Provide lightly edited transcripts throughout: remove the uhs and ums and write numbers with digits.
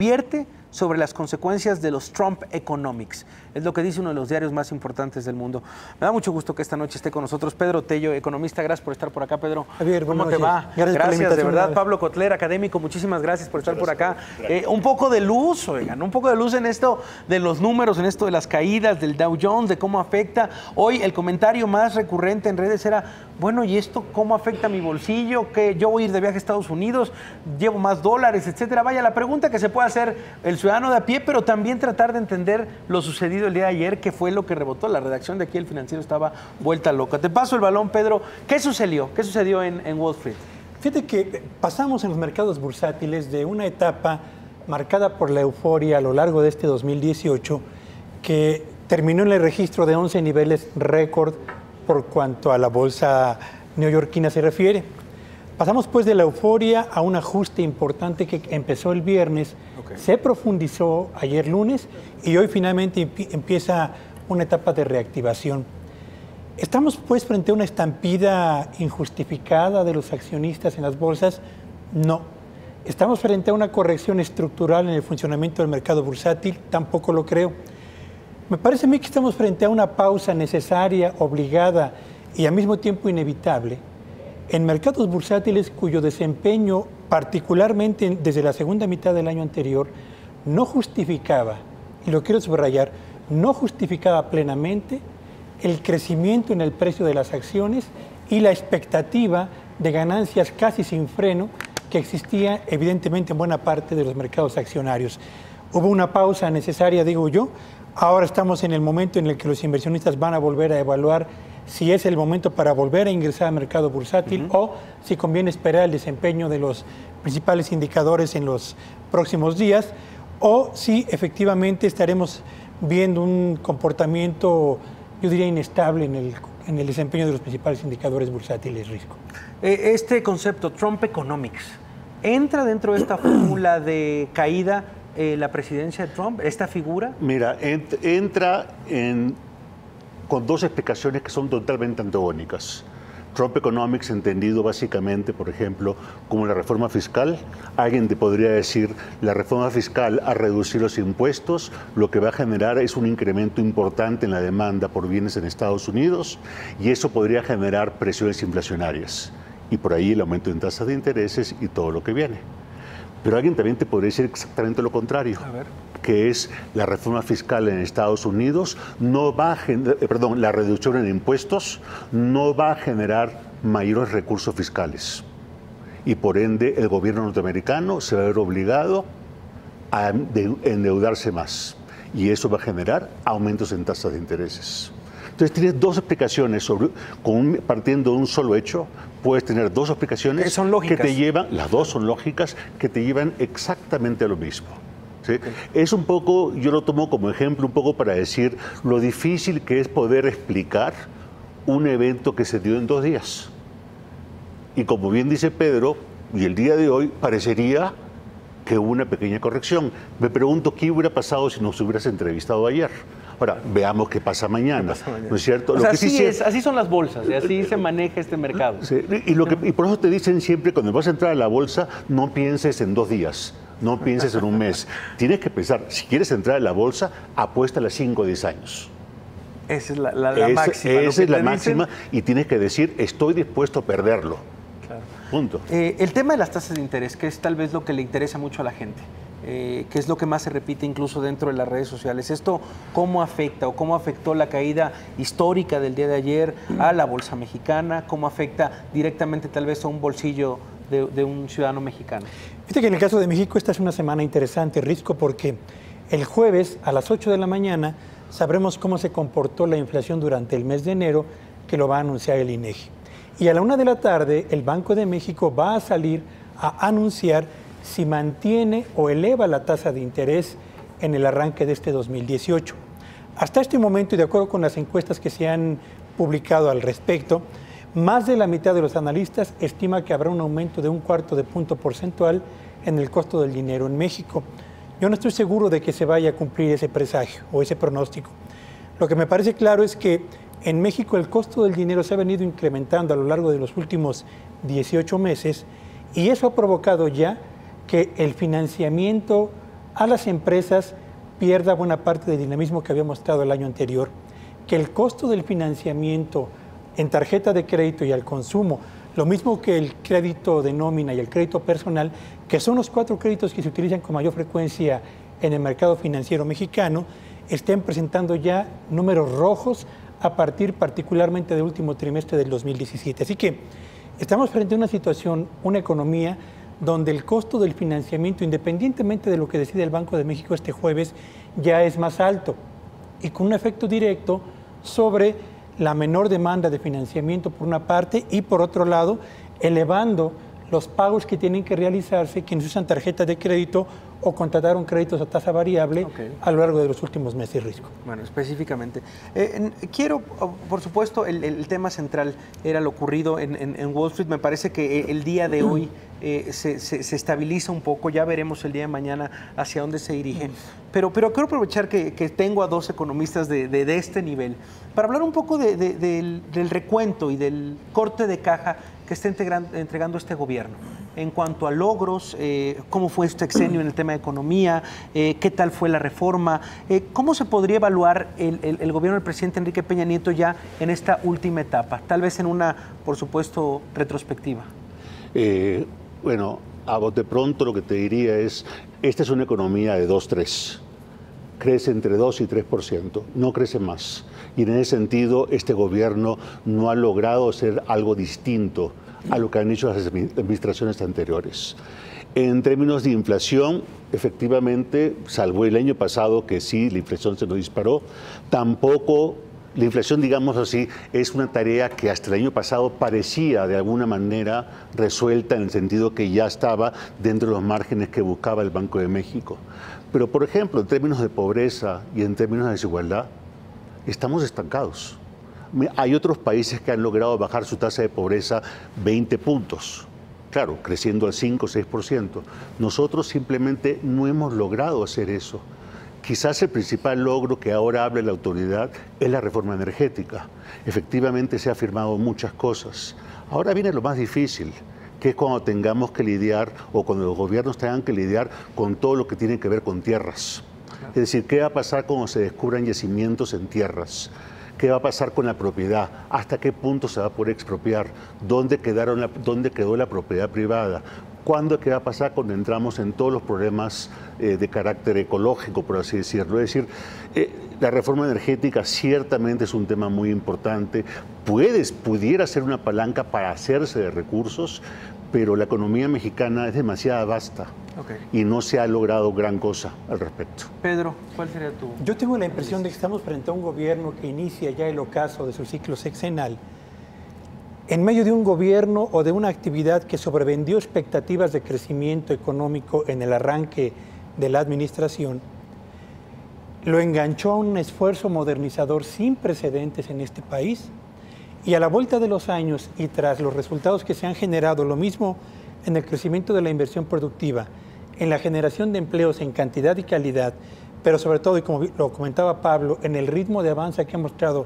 advierte sobre las consecuencias de los Trump Economics. Es lo que dice uno de los diarios más importantes del mundo. Me da mucho gusto que esta noche esté con nosotros Pedro Tello, economista. Gracias por estar por acá, Pedro. Javier, ¿cómo te va? Gracias de verdad. Pablo Kotler, académico, muchísimas gracias por estar por acá. Un poco de luz, oigan, un poco de luz en esto de los números, en esto de las caídas del Dow Jones, de cómo afecta. Hoy el comentario más recurrente en redes era, bueno, ¿y esto cómo afecta a mi bolsillo? Que yo voy a ir de viaje a Estados Unidos, llevo más dólares, etcétera. Vaya, la pregunta que se puede hacer el ciudadano de a pie, pero también tratar de entender lo sucedido el día de ayer, que fue lo que rebotó. La redacción de aquí, El Financiero, estaba vuelta loca. Te paso el balón, Pedro. ¿Qué sucedió? ¿Qué sucedió en Wall Street? Fíjate que pasamos en los mercados bursátiles de una etapa marcada por la euforia a lo largo de este 2018, que terminó en el registro de 11 niveles récord por cuanto a la bolsa neoyorquina se refiere. Pasamos pues de la euforia a un ajuste importante que empezó el viernes, se profundizó ayer lunes y hoy finalmente empieza una etapa de reactivación. ¿Estamos pues frente a una estampida injustificada de los accionistas en las bolsas? No. ¿Estamos frente a una corrección estructural en el funcionamiento del mercado bursátil? Tampoco lo creo. Me parece a mí que estamos frente a una pausa necesaria, obligada y al mismo tiempo inevitable en mercados bursátiles cuyo desempeño, particularmente desde la segunda mitad del año anterior, no justificaba, y lo quiero subrayar, no justificaba plenamente el crecimiento en el precio de las acciones y la expectativa de ganancias casi sin freno que existía evidentemente en buena parte de los mercados accionarios. Hubo una pausa necesaria, digo yo. Ahora estamos en el momento en el que los inversionistas van a volver a evaluar si es el momento para volver a ingresar al mercado bursátil o si conviene esperar el desempeño de los principales indicadores en los próximos días o si efectivamente estaremos viendo un comportamiento, yo diría, inestable en el desempeño de los principales indicadores bursátiles, Risco. Este concepto, Trump Economics, ¿entra dentro de esta fórmula de caída la presidencia de Trump, esta figura? Mira, entra con dos explicaciones que son totalmente antagónicas. Trump Economics entendido básicamente, por ejemplo, como la reforma fiscal. Alguien te podría decir, la reforma fiscal a reducir los impuestos, lo que va a generar es un incremento importante en la demanda por bienes en Estados Unidos y eso podría generar presiones inflacionarias. Y por ahí el aumento en tasas de intereses y todo lo que viene. Pero alguien también te podría decir exactamente lo contrario, que es la reforma fiscal en Estados Unidos no va a la reducción en impuestos no va a generar mayores recursos fiscales. Y por ende el gobierno norteamericano se va a ver obligado a endeudarse más. Y eso va a generar aumentos en tasas de intereses. Entonces tienes dos explicaciones, partiendo de un solo hecho, puedes tener dos explicaciones son lógicas, que te llevan, las dos son lógicas, que te llevan exactamente a lo mismo. ¿Sí? Es un poco, yo lo tomo como ejemplo un poco para decir lo difícil que es poder explicar un evento que se dio en 2 días. Y como bien dice Pedro, y el día de hoy parecería que hubo una pequeña corrección. Me pregunto qué hubiera pasado si nos hubieras entrevistado ayer. Ahora, veamos qué pasa mañana, ¿no es cierto? O sea, así son las bolsas, y así se maneja este mercado. Sí, y por eso te dicen siempre, cuando vas a entrar a la bolsa, no pienses en 2 días, no pienses en un mes. Tienes que pensar, si quieres entrar a la bolsa, apuesta a 5 o 10 años. Esa es la máxima. Esa es la máxima y tienes que decir, estoy dispuesto a perderlo. Claro. Punto. El tema de las tasas de interés, que es tal vez lo que le interesa mucho a la gente. Que es lo que más se repite incluso dentro de las redes sociales. ¿Esto cómo afecta o cómo afectó la caída histórica del día de ayer a la bolsa mexicana? ¿Cómo afecta directamente tal vez a un bolsillo de un ciudadano mexicano? Fíjate que en el caso de México esta es una semana interesante, Risco, porque el jueves a las 8 de la mañana sabremos cómo se comportó la inflación durante el mes de enero, que lo va a anunciar el INEGI. Y a la 1 de la tarde el Banco de México va a salir a anunciar si mantiene o eleva la tasa de interés en el arranque de este 2018. Hasta este momento, y de acuerdo con las encuestas que se han publicado al respecto, más de la mitad de los analistas estima que habrá un aumento de 1/4 de punto porcentual en el costo del dinero en México. Yo no estoy seguro de que se vaya a cumplir ese presagio o ese pronóstico. Lo que me parece claro es que en México el costo del dinero se ha venido incrementando a lo largo de los últimos 18 meses y eso ha provocado ya que el financiamiento a las empresas pierda buena parte del dinamismo que había mostrado el año anterior, que el costo del financiamiento en tarjeta de crédito y al consumo, lo mismo que el crédito de nómina y el crédito personal, que son los 4 créditos que se utilizan con mayor frecuencia en el mercado financiero mexicano, estén presentando ya números rojos a partir particularmente del último trimestre del 2017. Así que estamos frente a una situación, una economía donde el costo del financiamiento, independientemente de lo que decide el Banco de México este jueves, ya es más alto y con un efecto directo sobre la menor demanda de financiamiento por una parte y por otro lado, elevando los pagos que tienen que realizarse quienes usan tarjetas de crédito o contrataron créditos a tasa variable a lo largo de los últimos meses de riesgo. Bueno, específicamente. Quiero, por supuesto, el tema central era lo ocurrido en Wall Street. Me parece que el día de hoy se estabiliza un poco. Ya veremos el día de mañana hacia dónde se dirige. Pero quiero aprovechar que tengo a 2 economistas de este nivel para hablar un poco del recuento y del corte de caja que está entregando este gobierno en cuanto a logros, cómo fue este sexenio en el tema de economía, qué tal fue la reforma, cómo se podría evaluar el gobierno del presidente Enrique Peña Nieto ya en esta última etapa, tal vez en una, por supuesto, retrospectiva. Bueno, a bote pronto lo que te diría es, esta es una economía de 2-3. Crece entre 2 y 3%, no crece más. Y en ese sentido, este gobierno no ha logrado hacer algo distinto a lo que han hecho las administraciones anteriores. En términos de inflación, efectivamente, salvo el año pasado que sí, la inflación se nos disparó, tampoco la inflación, digamos así, es una tarea que hasta el año pasado parecía de alguna manera resuelta en el sentido que ya estaba dentro de los márgenes que buscaba el Banco de México. Pero, por ejemplo, en términos de pobreza y en términos de desigualdad, estamos estancados. Hay otros países que han logrado bajar su tasa de pobreza 20 puntos, claro, creciendo al 5 o 6%. Nosotros simplemente no hemos logrado hacer eso. Quizás el principal logro que ahora habla la autoridad es la reforma energética. Efectivamente se han firmado muchas cosas. Ahora viene lo más difícil, que es cuando tengamos que lidiar o cuando los gobiernos tengan que lidiar con todo lo que tiene que ver con tierras. Es decir, ¿qué va a pasar cuando se descubran yacimientos en tierras? ¿Qué va a pasar con la propiedad? ¿Hasta qué punto se va a poder expropiar? ¿Dónde quedó la propiedad privada? ¿Cuándo qué va a pasar cuando entramos en todos los problemas de carácter ecológico, por así decirlo? Es decir, la reforma energética ciertamente es un tema muy importante. Pudiera ser una palanca para hacerse de recursos, pero la economía mexicana es demasiado vasta y no se ha logrado gran cosa al respecto. Pedro, ¿cuál sería tu...? Yo tengo la impresión de que estamos frente a un gobierno que inicia ya el ocaso de su ciclo sexenal en medio de un gobierno o de una actividad que sobrevendió expectativas de crecimiento económico en el arranque de la administración, lo enganchó a un esfuerzo modernizador sin precedentes en este país y a la vuelta de los años y tras los resultados que se han generado, lo mismo en el crecimiento de la inversión productiva, en la generación de empleos en cantidad y calidad, pero sobre todo, y como lo comentaba Pablo, en el ritmo de avance que ha mostrado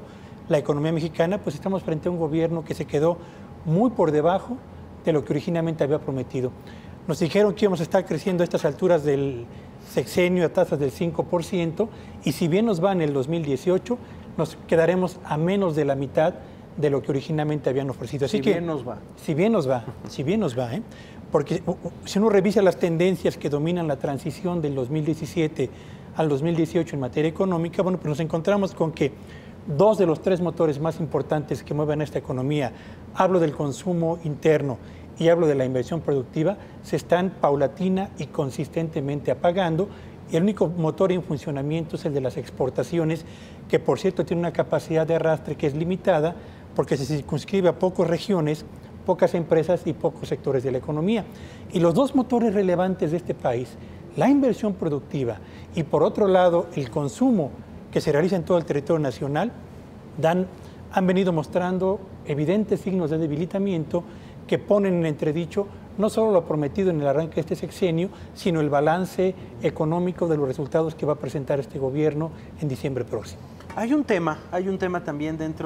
la economía mexicana, pues estamos frente a un gobierno que se quedó muy por debajo de lo que originalmente había prometido. Nos dijeron que íbamos a estar creciendo a estas alturas del sexenio a tasas del 5%, y si bien nos va en el 2018, nos quedaremos a menos de la mitad de lo que originalmente habían ofrecido. Así que, bien nos va. Si bien nos va, porque si uno revisa las tendencias que dominan la transición del 2017 al 2018 en materia económica, bueno, pues nos encontramos con que 2 de los 3 motores más importantes que mueven esta economía, hablo del consumo interno y hablo de la inversión productiva, se están paulatina y consistentemente apagando, y el único motor en funcionamiento es el de las exportaciones, que por cierto tiene una capacidad de arrastre que es limitada porque se circunscribe a pocas regiones, pocas empresas y pocos sectores de la economía. Y los 2 motores relevantes de este país, la inversión productiva y por otro lado el consumo que se realiza en todo el territorio nacional, han venido mostrando evidentes signos de debilitamiento que ponen en entredicho no solo lo prometido en el arranque de este sexenio, sino el balance económico de los resultados que va a presentar este gobierno en diciembre próximo. Hay un tema también dentro